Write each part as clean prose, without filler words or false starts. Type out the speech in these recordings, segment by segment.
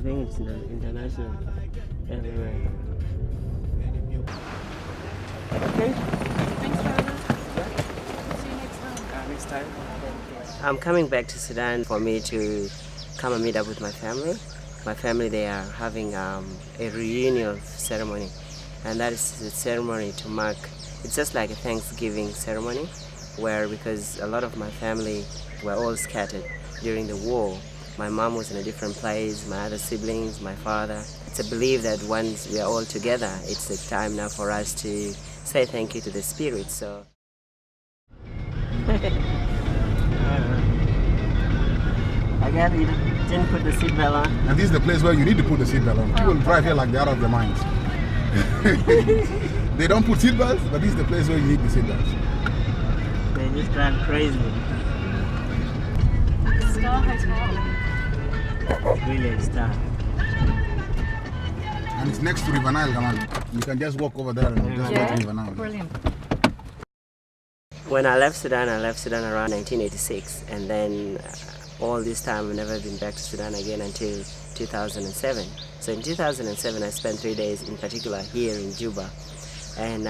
think it's international everywhere. Okay. Thanks, Father. See you next time. Next time. I'm coming back to Sudan for me to come and meet up with my family. My family, they are having a reunion ceremony, and that is a ceremony to mark. It's just like a Thanksgiving ceremony, where because a lot of my family were all scattered during the war. My mom was in a different place, my other siblings, my father. It's a belief that once we are all together, it's the time now for us to say thank you to the spirit. So. Again, you didn't put the seatbelt on. And this is the place where you need to put the seatbelt on. People drive here like they're out of their minds. They don't put seatbelts, but this is the place where you need the seatbelts. They just drive crazy. Star Hotel. It's really a star. And it's next to River Nile, come on. You can just walk over there and just walk to River Nile. Brilliant. When I left Sudan around 1986, and then all this time I've never been back to Sudan again until 2007. So in 2007 I spent 3 days in particular here in Juba, and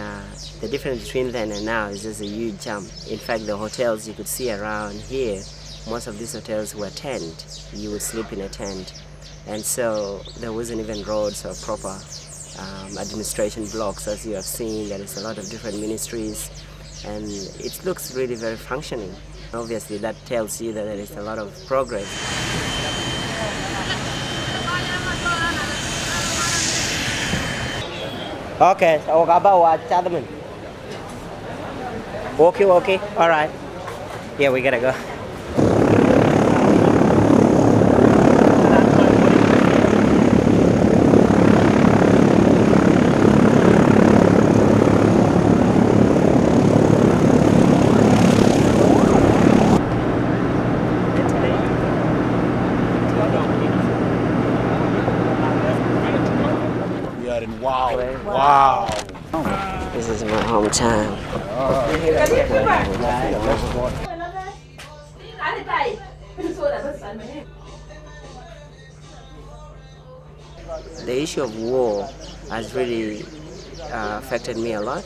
the difference between then and now is just a huge jump. In fact, the hotels you could see around here, most of these hotels were tent. You would sleep in a tent, and so there wasn't even roads or proper administration blocks. As you have seen, there is a lot of different ministries, and it looks really very functioning. Obviously that tells you that there is a lot of progress. Okay, so okay, all right. Yeah, we gotta go. Wow. This is my hometown. The issue of war has really affected me a lot,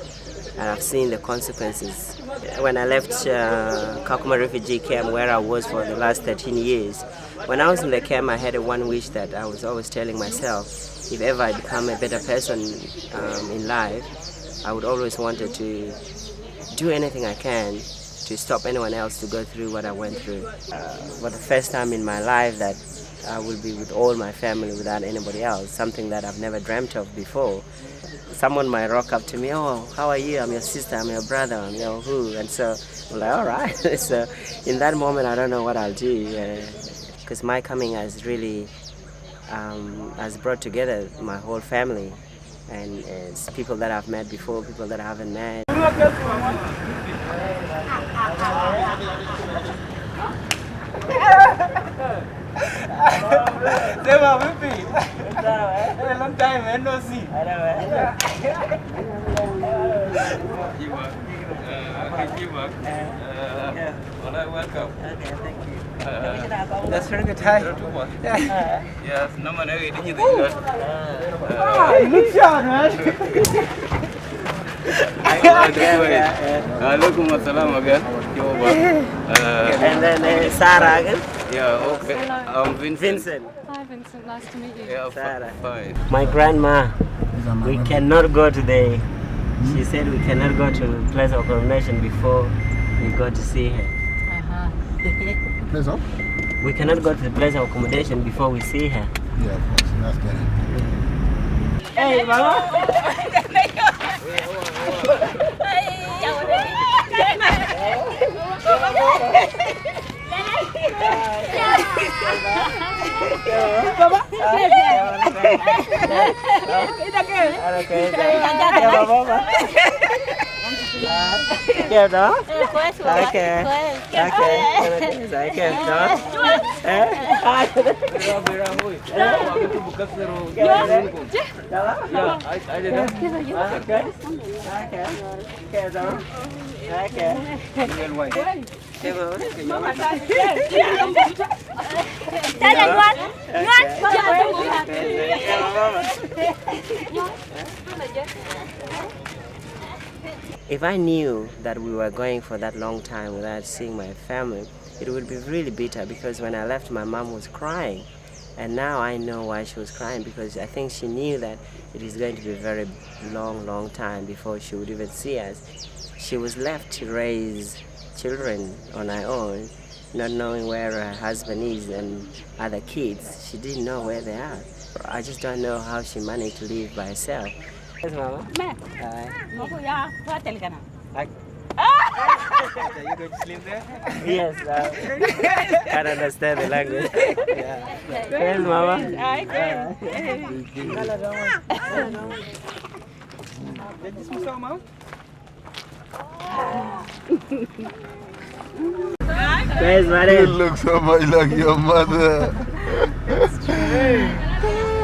and I've seen the consequences. When I left Kakuma refugee camp, where I was for the last 13 years, when I was in the camp, I had one wish that I was always telling myself, if ever I become a better person in life, I would always wanted to do anything I can to stop anyone else to go through what I went through. For the first time in my life that I will be with all my family without anybody else, something that I've never dreamt of before. Someone might rock up to me, oh, how are you? I'm your sister, I'm your brother, I'm your who, and so I'm like, all right. So in that moment, I don't know what I'll do, because my coming has really has brought together my whole family, and it's people that I've met before, people that I haven't met. Long time, man, no see. Welcome. Okay, thank you. That's very good time. Yes, no man, you look sharp, man. Alaikum assalam again. And then Sarah again? Yeah, okay. I'm Vincent. Hi, Vincent. Nice to meet you. Yeah, Sarah. fine. My grandma, we cannot go today. She said we cannot go to the place of coronation before we go to see her. Place of? We cannot go to the place of accommodation before we see her. Yeah, of course. That's better. Hey, Mama! Kêu đó. Ok. Giải kêu đó. Kêu đó. If I knew that we were going for that long time without seeing my family, it would be really bitter, because when I left, my mom was crying. And now I know why she was crying, because I think she knew that it is going to be a very long time before she would even see us. She was left to raise children on her own, not knowing where her husband is and other kids. She didn't know where they are. I just don't know how she managed to live by herself. Yes, Mama. Are you going to sleep there? Yes, can't understand the language. Yeah. Yes, Mama. Yes, You Mother. look so much like your mother. It's true.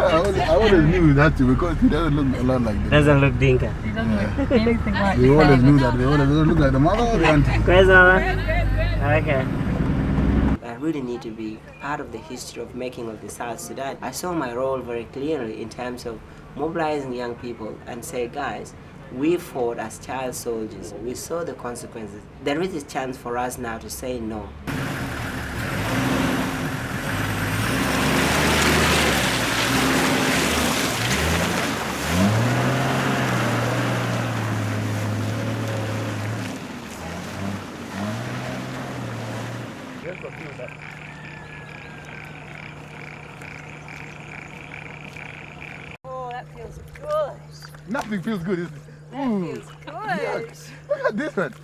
I always knew that too, because he doesn't look a lot like that. Doesn't look Dinka. He doesn't look anything like We always knew that. They always look like the mother or the auntie. Yes, Mama. Okay. I really need to be part of the history of making of the South Sudan. I saw my role very clearly in terms of mobilizing young people and say, guys, we fought as child soldiers. We saw the consequences. There is a chance for us now to say no. Oh, that feels good. Nothing feels good, is it? That feels good. Look at this one.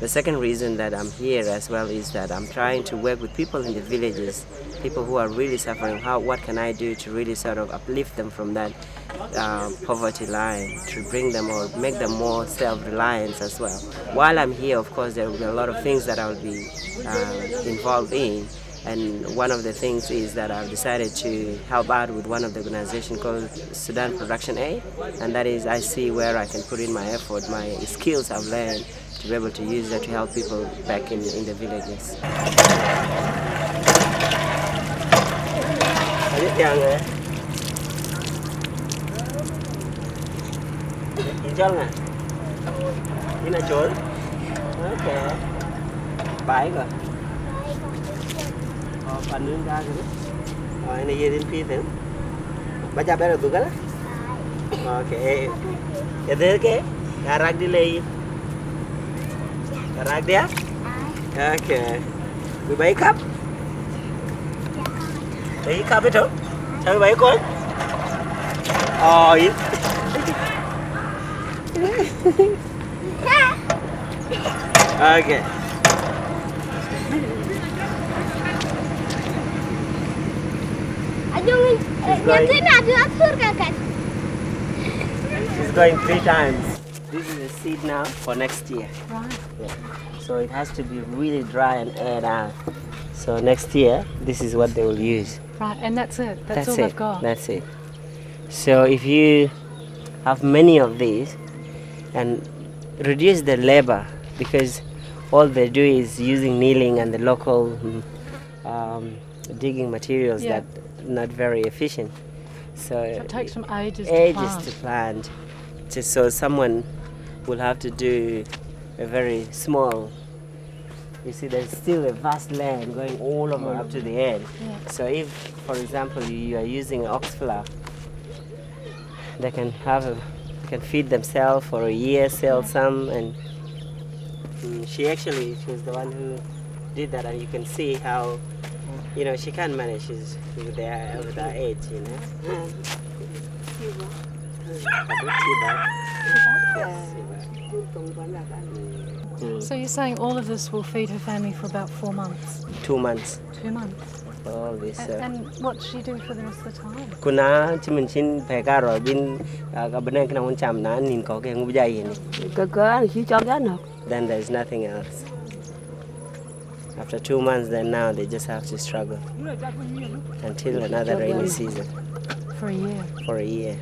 The second reason that I'm here as well is that I'm trying to work with people in the villages, people who are really suffering. What can I do to really sort of uplift them from that poverty line, to bring them or make them more self-reliant as well. While I'm here, of course, there will be a lot of things that I'll be involved in. And one of the things is that I've decided to help out with one of the organizations called Sudan Production Aid. And that is, I see where I can put in my effort, my skills I've learned, to be able to use that to help people back in the villages. Okay. Bye rồi. Phần lưng ra rồi. Rồi này đến phi thế. Baca berapa tuh kan? Oke. Itu ke? Karak delay. Karak dia? Oke. Bị bảy cấp. Đấy cấp biết không? Sao bảy con? Ôi. Okay. She's going 3 times. This is the seed now for next year. Right. Yeah. So it has to be really dry and aired out. So next year, this is what they will use. Right, and that's it. That's all they've got. That's it. So if you have many of these and reduce the labor, because all they do is using kneeling and the local digging materials that are not very efficient. So it takes them ages to plant. Just so someone will have to do a very small. You see, there's still a vast land going all over up to the end. Yeah. So if, for example, you are using ox flour, they can feed themselves for a year, sell some, and she was the one who did that, and you can see how, she can manage with her age, So you're saying all of this will feed her family for about 4 months? 2 months. 2 months. all this. And what does she do for the rest of the time? Kuna chimin chin pekaro bin kabene kina un cham na nin ko ke nguja yini. Then there's nothing else. After 2 months, then now they just have to struggle until another rainy season. For a year? For a year.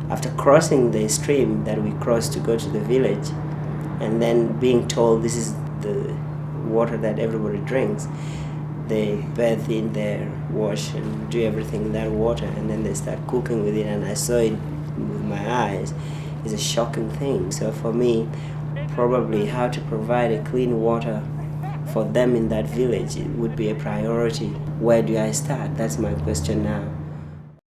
After crossing the stream that we crossed to go to the village, and then being told this is the water that everybody drinks, they bathe in there, wash and do everything in that water, and then they start cooking with it, and I saw it with my eyes. It's a shocking thing. So for me, probably how to provide a clean water for them in that village, it would be a priority. Where do I start? That's my question now.